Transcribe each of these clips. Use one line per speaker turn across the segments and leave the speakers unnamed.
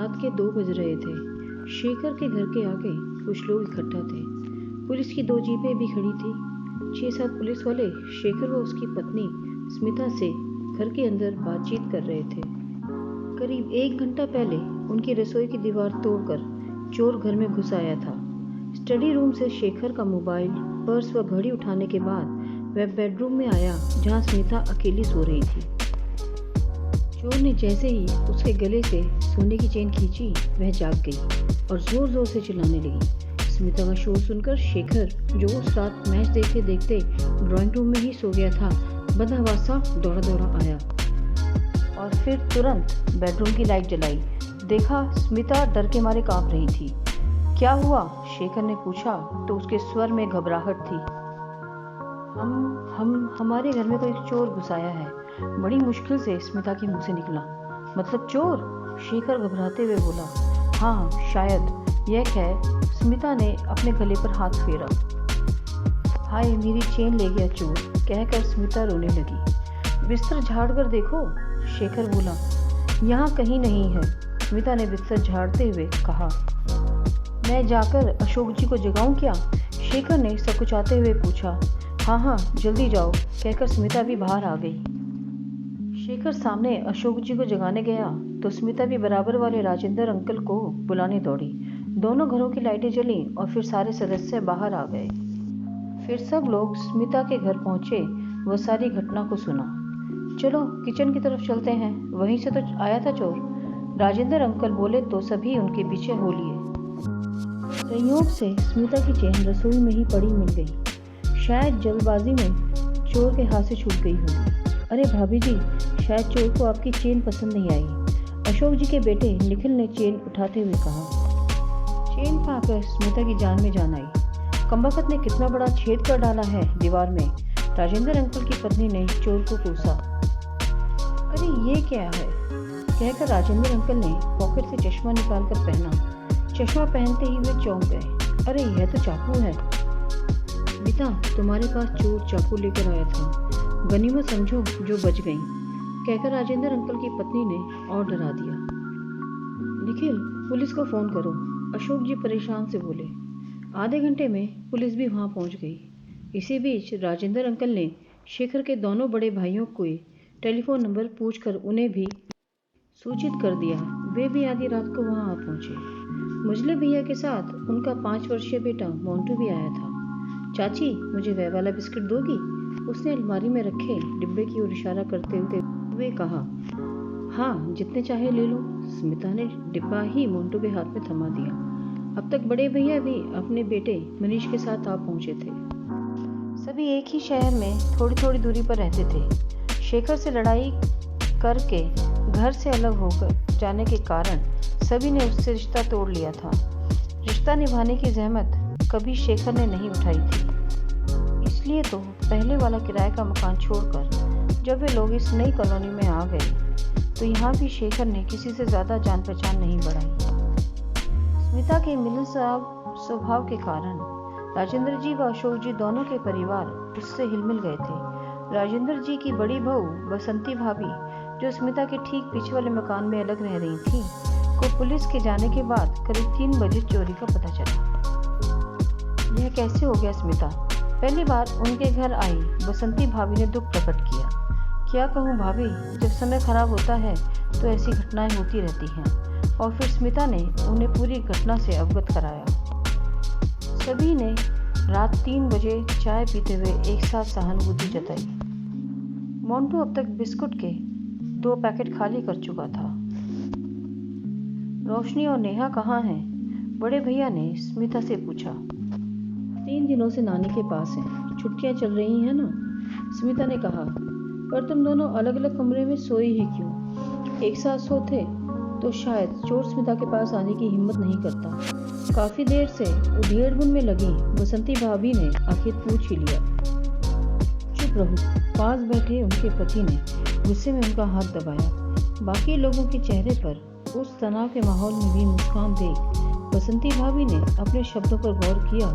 रात के 2 बज रहे थे। शेखर के घर के आगे कुछ लोग इकट्ठा थे। पुलिस की 2 जीपें भी खड़ी थी। 6-7 पुलिस वाले शेखर व उसकी पत्नी स्मिता से घर के अंदर बातचीत कर रहे थे। करीब 1 घंटा पहले उनकी रसोई की दीवार तोड़कर चोर घर में घुस आया था। स्टडी रूम से शेखर का मोबाइल, पर्स व घड़ी उठाने के बाद वह बेडरूम में आया जहां स्मिता अकेली सो रही थी। चोर ने जैसे ही उसके गले से सोने की चेन खींची, वह जाग गई और जोर जोर से चिल्लाने लगी। स्मिता का शोर सुनकर शेखर, जो उस रात मैच देखते देखते ड्राइंग रूम में ही सो गया था, बंधा सा दौड़ा दौड़ा आया और फिर तुरंत बेडरूम की लाइट जलाई। देखा, स्मिता डर के मारे कांप रही थी। क्या हुआ? शेखर ने पूछा तो उसके स्वर में घबराहट थी। हमारे घर में कोई चोर घुस आया है, बड़ी मुश्किल से स्मिता के मुंह से निकला। मतलब चोर? शेखर घबराते हुए बोला। हाँ, शायद। यह कह स्मिता ने अपने गले पर हाथ फेरा। हाय, मेरी चेन ले गया चोर, कहकर स्मिता रोने लगी। बिस्तर झाड़ कर देखो, शेखर बोला। यहाँ कहीं नहीं है, स्मिता ने बिस्तर झाड़ते हुए कहा। मैं जाकर अशोक जी को जगाऊं क्या? शेखर ने सकुचाते हुए पूछा। हाँ, जल्दी जाओ, कहकर स्मिता भी बाहर आ गई। शेखर सामने अशोक जी को जगाने गया तो स्मिता भी बराबर वाले राजेंद्र अंकल को बुलाने दौड़ी। दोनों घरों की लाइटें जली और फिर सारे सदस्य बाहर आ गए। फिर सब लोग स्मिता के घर पहुंचे व सारी घटना को सुना। चलो किचन की तरफ चलते हैं, वहीं से तो आया था चोर, राजेंद्र अंकल बोले तो सभी उनके पीछे हो लिए। संयोग से स्मिता की चेन रसोई में ही पड़ी मिल गई। शायद जल्दबाजी में चोर के हाथ से छूट गई होगी। अरे भाभी जी, शायद चोर को आपकी चेन पसंद नहीं आई, अशोक जी के बेटे निखिल ने चेन उठाते हुए कहा। चेन पाकर स्मिता की जान में जान आई। कमबख्त ने कितना बड़ा छेद कर डाला है दीवार में, राजेंद्र अंकल की पत्नी ने चोर को पूछा। अरे ये क्या है, कहकर राजेंद्र अंकल ने पॉकेट से चश्मा निकालकर पहना। चश्मा पहनते ही वे चौंक गए। अरे यह तो चाकू है। बेटा, तुम्हारे पास चोर चाकू लेकर आया था, गनीमत समझो जो बच गई, कहकर राजेंद्र अंकल की पत्नी ने और डरा दिया। निखिल, पुलिस को फोन करो, अशोक जी परेशान से बोले। आधे घंटे में पुलिस भी वहां पहुंच गई। इसी बीच राजेंद्र अंकल ने शेखर के दोनों बड़े भाइयों को टेलीफोन नंबर पूछकर उन्हें भी सूचित कर दिया। वे भी आधी रात को वहां आ पहुंचे। मुजले भैया के साथ उनका 5 वर्षीय बेटा मोंटू भी आया था। चाची, मुझे वह वाला बिस्किट दोगी? उसने अलमारी में रखे डिब्बे की ओर इशारा करते हुए कहा। हाँ, जितने चाहे ले लो, स्मिता ने डिब्बा ही मोंटू के हाथ में थमा दिया। अब तक बड़े भैया भी अपने बेटे मनीष के साथ आ पहुंचे थे। सभी एक ही शहर में थोड़ी थोड़ी दूरी पर रहते थे। शेखर से लड़ाई करके घर से अलग होकर जाने के कारण सभी ने उससे रिश्ता तोड़ लिया था। रिश्ता निभाने की जहमत कभी शेखर ने नहीं उठाई थी। इसलिए तो पहले वाला किराए का मकान छोड़कर जब वे लोग इस नई कॉलोनी में आ गए तो यहाँ भी शेखर ने किसी से ज़्यादा जान पहचान नहीं बढ़ाई। स्मिता के मिलनसार स्वभाव के कारण राजेंद्र जी व अशोक जी दोनों के परिवार उससे हिलमिल गए थे। राजेंद्र जी की बड़ी बहू बसंती भाभी, जो स्मिता के ठीक पीछे वाले मकान में अलग रह रही थी, को पुलिस के जाने के बाद करीब 3 बजे चोरी का पता चला। यह कैसे हो गया स्मिता? पहली बार उनके घर आई बसंती भाभी ने दुख प्रकट किया। क्या कहूँ भाभी, जब समय खराब होता है तो ऐसी घटनाएं होती रहती हैं। और फिर स्मिता ने उन्हें पूरी घटना से अवगत कराया। सभी ने रात 3 बजे चाय पीते हुए एक साथ सहानुभूति जताई। मोंटू अब तक बिस्कुट के 2 पैकेट खाली कर चुका था। रोशनी और नेहा कहाँ हैं? बड़े भैया ने स्मिता से पूछा। 3 दिनों से नानी के पास हैं, छुट्टियां चल रही हैं ना, स्मिता ने कहा। पर तुम दोनों अलग अलग कमरे में सोई ही क्यों? एक साथ सोते तो शायद चोर स्मिता के पास आने की हिम्मत नहीं करता। काफी देर से उधेड़-बुन में लगी बसंती भाभी ने आखिर पूछ ही लिया। चुप रहो, पास बैठे उनके पति ने गुस्से में उनका हाथ दबाया। बाकी लोगों के चेहरे पर उस तनाव के माहौल में भी मुस्कान देख बसंती भाभी ने अपने शब्दों पर गौर किया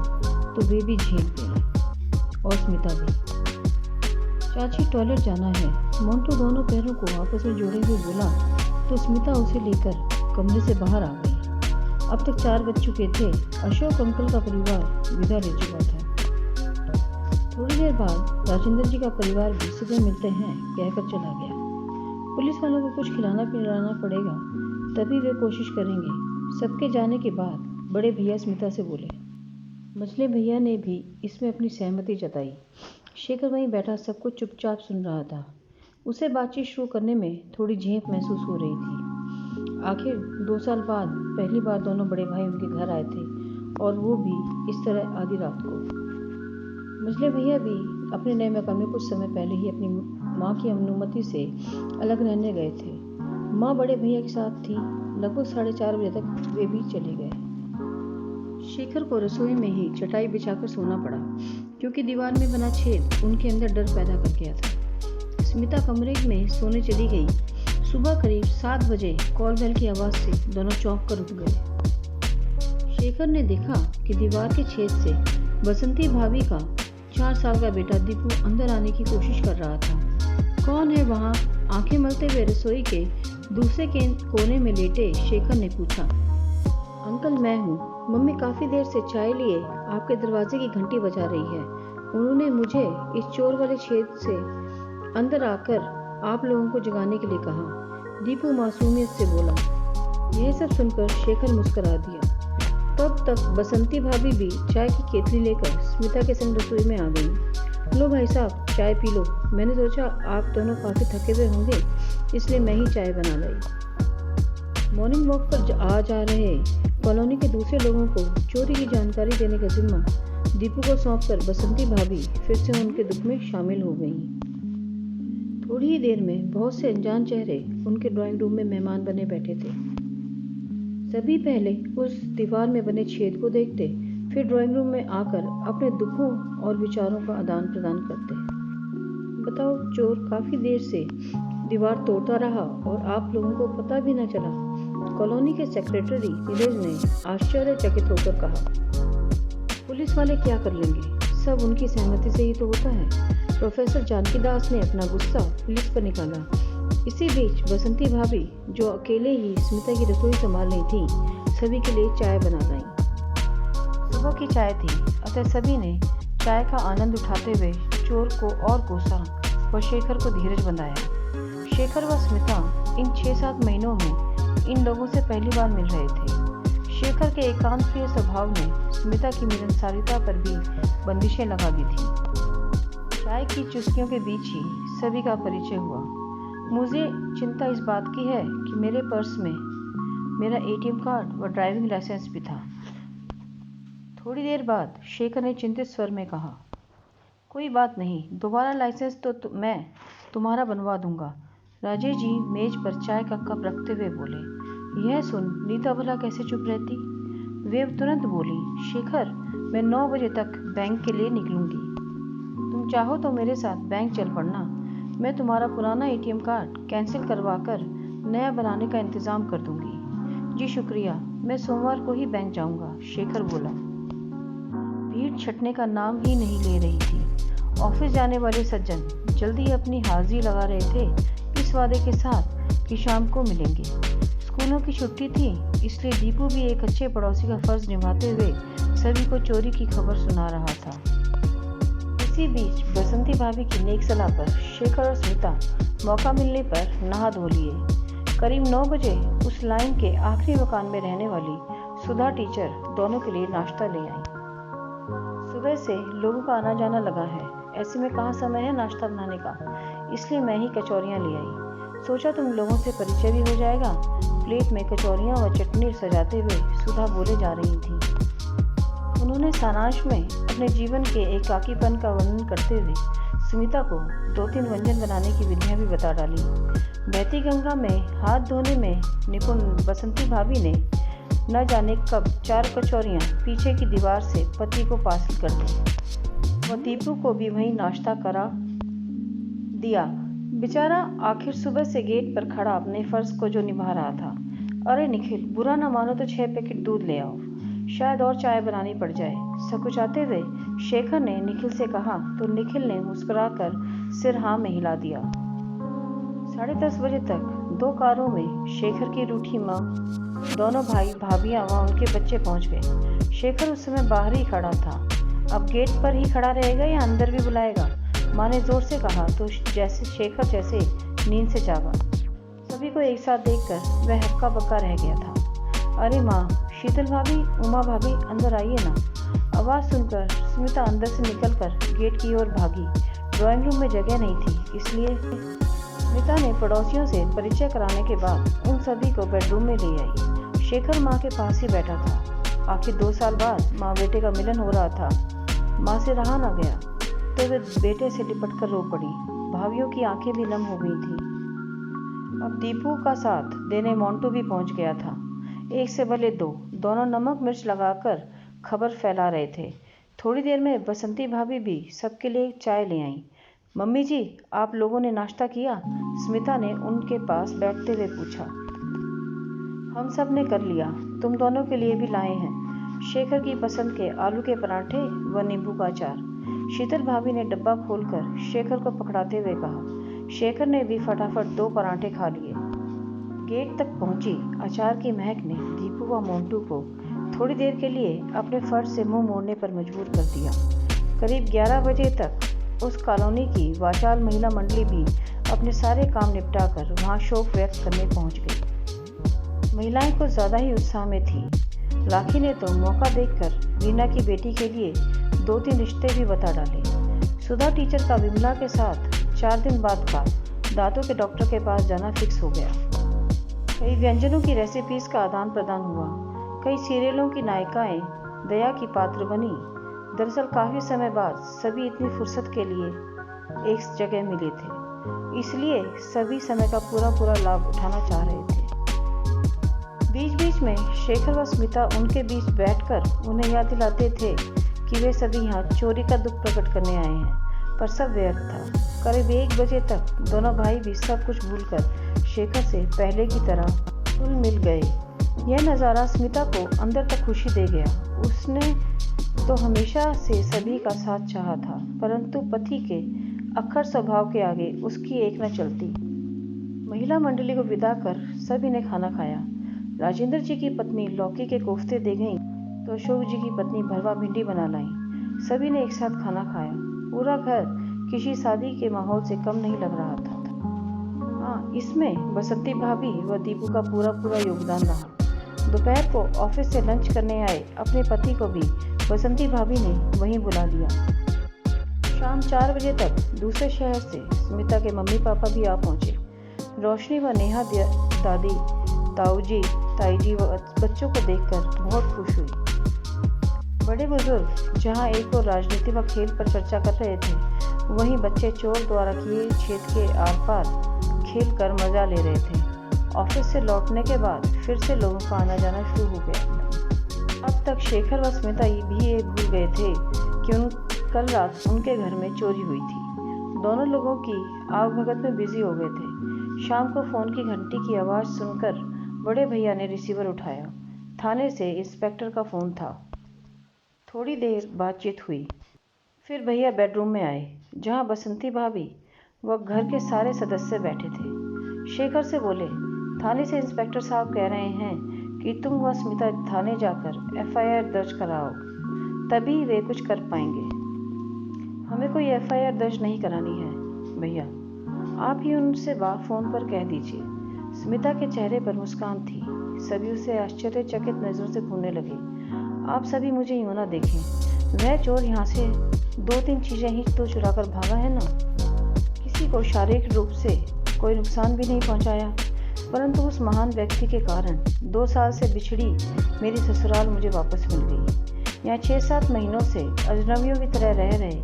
तो वे भी झेल गई और स्मिता भी। चाची, टॉयलेट जाना है, मोंटू दोनों पैरों को आपस में जोड़े हुए बोला तो स्मिता उसे लेकर कमरे से बाहर आ गई। अब तक 4 बज चुके थे। अशोक अंकल का परिवार विदा ले चुका था। थोड़ी देर बाद राजेंद्र जी का परिवार भी सुबह मिलते हैं कहकर चला गया। पुलिस वालों को कुछ खिलाना पिलाना पड़ेगा, तभी वे कोशिश करेंगे। सबके जाने के बाद बड़े भैया स्मिता से बोले। मछली भैया ने भी इसमें अपनी सहमति जताई। शेखर वहीं बैठा सब कुछ चुपचाप सुन रहा था। उसे बातचीत शुरू करने में थोड़ी झेप महसूस हो रही थी। आखिर 2 साल बाद पहली बार दोनों बड़े भाई उनके घर आए थे, और वो भी इस तरह आधी रात को। मछली भैया भी अपने नए मकान में कुछ समय पहले ही अपनी माँ की अनुमति से अलग रहने गए थे। माँ बड़े भैया के साथ थी। लगभग 4:30 बजे तक वे भी चले गए। शेखर को रसोई में ही चटाई बिछाकर सोना पड़ा, क्योंकि दीवार में बना छेद उनके अंदर डर पैदा कर गया था। स्मिता कमरे में सोने चली गई। सुबह करीब 7 बजे कॉल बेल की आवाज़ से दोनों चौंक कर उठ गए। शेखर ने देखा कि दीवार के छेद से बसंती भाभी का 4 साल का बेटा दीपू अंदर आने की कोशिश कर रहा था। कौन है वहाँ? आंखें मलते हुए रसोई के दूसरे के कोने में लेटे शेखर ने पूछा। अंकल, मैं हूँ। मम्मी काफ़ी देर से चाय लिए आपके दरवाजे की घंटी बजा रही है। उन्होंने मुझे इस चोर वाले छेद से अंदर आकर आप लोगों को जगाने के लिए कहा। दीपू मासूमियत से बोला। यह सब सुनकर शेखर मुस्कुरा दिया। तब तक बसंती भाभी भी चाय की केतली लेकर स्मिता के संग रसोई में आ गई। लो भाई साहब, चाय पी लो। मैंने सोचा आप दोनों काफ़ी थके हुए होंगे, इसलिए मैं ही चाय बना लाई। मॉर्निंग वॉक पर आ जा रहे कॉलोनी के दूसरे लोगों को चोरी की जानकारी देने का जिम्मा दीपू को सौंपकर बसंती भाभी फिर से उनके दुख में शामिल हो गईं। थोड़ी ही देर में बहुत से अनजान चेहरे उनके ड्राइंग रूम में मेहमान बने बैठे थे। सभी पहले उस दीवार में बने छेद को देखते, फिर ड्राइंग रूम में आकर अपने दुखों और विचारों का आदान प्रदान करते। बताओ, चोर काफ़ी देर से दीवार तोड़ता रहा और आप लोगों को पता भी न चला। कॉलोनी के सेक्रेटरी नीरज ने आश्चर्यचकित होकर कहा। पुलिस वाले क्या कर लेंगे? सब उनकी सहमति से ही तो होता है। प्रोफेसर जानकी दास ने अपना गुस्सा पुलिस पर निकाला। इसी बीच बसंती भाभी, जो अकेले ही स्मिता की रसोई संभाल रही थी, सभी के लिए चाय बना लाई। सुबह की चाय थी, अतः सभी ने चाय का आनंद उठाते हुए चोर को और कोसा और शेखर को धीरज बंधाया। शेखर व स्मिता इन 6-7 महीनों में इन लोगों से पहली बार मिल रहे थे। शेखर के एकांत प्रिय स्वभाव ने स्मिता की मिलनसारिता पर भी बंदिशें लगा दी थी। चाय की चुस्कियों के बीच ही सभी का परिचय हुआ। मुझे चिंता इस बात की है कि मेरे पर्स में मेरा ATM कार्ड व ड्राइविंग लाइसेंस भी था। थोड़ी देर बाद शेखर ने चिंतित स्वर में कहा। कोई बात नहीं, दोबारा लाइसेंस तो मैं तुम्हारा बनवा दूंगा। राजेश जी मेज पर चाय का कप रखते हुए बोले। यह सुन नीता भला कैसे चुप रहती। वे तुरंत बोली, शेखर, मैं 9 बजे तक बैंक के लिए निकलूंगी। तुम चाहो तो मेरे साथ बैंक चल पड़ना। मैं तुम्हारा पुराना ATM कार्ड कैंसिल करवा कर नया बनाने का इंतज़ाम कर दूंगी। जी शुक्रिया, मैं सोमवार को ही बैंक जाऊंगा, शेखर बोला। भीड़ छटने का नाम ही नहीं ले रही थी। ऑफिस जाने वाले सज्जन जल्दी अपनी हाजिरी लगा रहे थे, इस वादे के साथ कि शाम को मिलेंगे। स्कूलों की छुट्टी थी, इसलिए दीपू भी एक अच्छे पड़ोसी का फर्ज निभाते हुए सभी को चोरी की खबर सुना रहा था। इसी बीच बसंती भाभी की नेक सलाह पर शेखर और स्मिता मौका मिलने पर नहा धो लिए। करीब 9 बजे उस लाइन के आखिरी मकान में रहने वाली सुधा टीचर दोनों के लिए नाश्ता ले आई। सुबह से लोगों का आना जाना लगा है, ऐसे में कहाँ समय है नाश्ता बनाने का, इसलिए मैं ही कचौरियाँ ले आई। सोचा तुम लोगों से परिचय भी हो जाएगा। प्लेट में कचौरियाँ व चटनी सजाते हुए सुधा बोले जा रही थी। उन्होंने सारांश में अपने जीवन के एकाकीपन का वर्णन करते हुए स्मिता को 2-3 व्यंजन बनाने की विधियां भी बता डाली। बहती गंगा में हाथ धोने में निपुण बसंती भाभी ने न जाने कब 4 कचौरियां पीछे की दीवार से पति को पार्सल कर दी। वह दीपू को भी वहीं नाश्ता करा दिया। बेचारा आखिर सुबह से गेट पर खड़ा अपने फर्ज को जो निभा रहा था। अरे निखिल, बुरा न मानो तो 6 पैकेट दूध ले आओ, शायद और चाय बनानी पड़ जाए। सकुचाते हुए शेखर ने निखिल से कहा तो निखिल ने मुस्कुराकर सिर हाँ में हिला दिया। 10:30 बजे तक 2 कारों में शेखर की रूठी माँ, दोनों भाई भाभियाँ व उनके बच्चे पहुँच गए। शेखर उस समय बाहर ही खड़ा था। अब गेट पर ही खड़ा रहेगा या अंदर भी बुलाएगा? माँ ने जोर से कहा तो शेखर जैसे नींद से जागा। सभी को एक साथ देखकर वह हक्का बक्का रह गया था। अरे माँ, शीतल भाभी, उमा भाभी, अंदर आइए ना। आवाज़ सुनकर स्मिता अंदर से निकलकर गेट की ओर भागी। ड्राइंग रूम में जगह नहीं थी, इसलिए स्मिता ने पड़ोसियों से परिचय कराने के बाद उन सभी को बेडरूम में ले आई। शेखर माँ के पास ही बैठा था। आखिर 2 साल बाद माँ बेटे का मिलन हो रहा था। माँ से रहा ना गया तो वे बेटे से लिपट कर रो पड़ी। भाभियों की आंखें भी नम हो गई थी। अब दीपू का साथ देने मोंटू भी पहुंच गया था। एक से भले दो, दोनों नमक मिर्च लगाकर खबर फैला रहे थे। थोड़ी देर में बसंती भाभी भी सबके लिए चाय ले आईं। मम्मी जी, आप लोगों ने नाश्ता किया? स्मिता ने उनके पास बैठते हुए पूछा। हम सब ने कर लिया, तुम दोनों के लिए भी लाए हैं शेखर की पसंद के आलू के पराठे व नींबू का अचार। शीतल भाभी ने डब्बा खोलकर शेखर को पकड़ाते हुए कहा। शेखर ने भी फटाफट 2 पराठे खा लिए। गेट तक पहुंची अचार की महक ने दीपू व मोंटू को थोड़ी देर के लिए अपने फर्श से मुंह मोड़ने पर मजबूर कर दिया। करीब 11 बजे तक उस कॉलोनी की वाचाल महिला मंडली भी अपने सारे काम निपटाकर वहां शोक व्यक्त करने पहुंच गई। महिलाएं कुछ ज़्यादा ही उत्साह में थीं। राखी ने तो मौका देखकर रीना की बेटी के लिए 2-3 रिश्ते भी बता डाले। सुधा टीचर का विमला के साथ 4 दिन बाद का दांतों के डॉक्टर के पास जाना फिक्स हो गया। कई व्यंजनों की रेसिपीज का आदान प्रदान हुआ। कई सीरियलों की नायिकाएं दया की पात्र बनी। दरअसल काफ़ी समय बाद सभी इतनी फुर्सत के लिए एक जगह मिले थे, इसलिए सभी समय का पूरा लाभ उठाना चाह रहे थे। बीच बीच में शेखर व स्मिता उनके बीच बैठकर उन्हें याद दिलाते थे कि वे सभी यहाँ चोरी का दुख प्रकट करने आए हैं, पर सब व्यर्थ था। करीब 1 बजे तक दोनों भाई भी सब कुछ भूलकर शेखर से पहले की तरह घुल मिल गए। यह नज़ारा स्मिता को अंदर तक खुशी दे गया। उसने तो हमेशा से सभी का साथ चाहा था, परंतु पति के अक्खर स्वभाव के आगे उसकी एक न चलती। महिला मंडली को विदा कर सभी ने खाना खाया। राजेंद्र जी की पत्नी लौकी के कोफ्ते दे गईं तो अशोक जी की पत्नी भरवा भिंडी बना लाई। सभी ने एक साथ खाना खाया। पूरा घर किसी शादी के माहौल से कम नहीं लग रहा था। हाँ, इसमें बसंती भाभी व दीपू का पूरा योगदान रहा। दोपहर को ऑफिस से लंच करने आए अपने पति को भी बसंती भाभी ने वहीं बुला लिया। शाम 4 बजे तक दूसरे शहर से स्मिता के मम्मी पापा भी आ पहुंचे। रोशनी व नेहा दादी, ताऊजी, ताईजी व बच्चों को देखकर बहुत खुश हुई। बड़े बुजुर्ग जहां एक और राजनीति व खेल पर चर्चा कर रहे थे, वहीं बच्चे चोर द्वारा किए छेद के आर पार खेल कर मजा ले रहे थे। ऑफिस से लौटने के बाद फिर से लोगों का आना जाना शुरू हो गया। अब तक शेखर व स्मिता भी ये भूल गए थे कि कल रात उनके घर में चोरी हुई थी। दोनों लोगों की आवभगत में बिजी हो गए थे। शाम को फ़ोन की घंटी की आवाज़ सुनकर बड़े भैया ने रिसीवर उठाया। थाने से इंस्पेक्टर का फ़ोन था। थोड़ी देर बातचीत हुई, फिर भैया बेडरूम में आए जहां बसंती भाभी व घर के सारे सदस्य बैठे थे। शेखर से बोले, थाने से इंस्पेक्टर साहब कह रहे हैं कि तुम व स्मिता थाने जाकर FIR दर्ज कराओ, तभी वे कुछ कर पाएंगे। हमें कोई FIR दर्ज नहीं करानी है भैया, आप ही उनसे फ़ोन पर कह दीजिए। स्मिता के चेहरे पर मुस्कान थी। सभी उसे आश्चर्यचकित नज़रों से घूरने लगे। आप सभी मुझे यूं ना देखें, वह चोर यहाँ से 2-3 चीज़ें ही तो चुरा कर भागा है ना। किसी को शारीरिक रूप से कोई नुकसान भी नहीं पहुँचाया, परंतु उस महान व्यक्ति के कारण 2 साल से बिछड़ी मेरी ससुराल मुझे वापस मिल गई। यहाँ 6-7 महीनों से अजनबियों की तरह रह रहे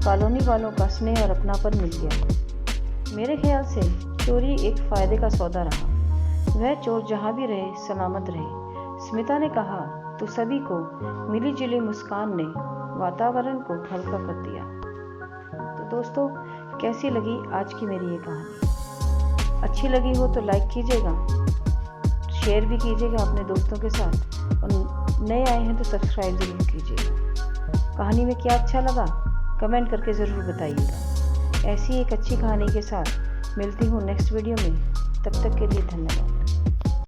कॉलोनी वालों का स्नेह और अपनापन मिल गया। मेरे ख्याल से चोरी एक फ़ायदे का सौदा रहा। वह चोर जहाँ भी रहे सलामत रहे। स्मिता ने कहा तो सभी को मिली जुली मुस्कान ने वातावरण को हल्का कर दिया। तो दोस्तों, कैसी लगी आज की मेरी ये कहानी? अच्छी लगी हो तो लाइक कीजिएगा, शेयर भी कीजिएगा अपने दोस्तों के साथ, और नए आए हैं तो सब्सक्राइब ज़रूर कीजिएगा। कहानी में क्या अच्छा लगा कमेंट करके ज़रूर बताइएगा। ऐसी एक अच्छी कहानी के साथ मिलती हूँ नेक्स्ट वीडियो में। तब तक के लिए धन्यवाद।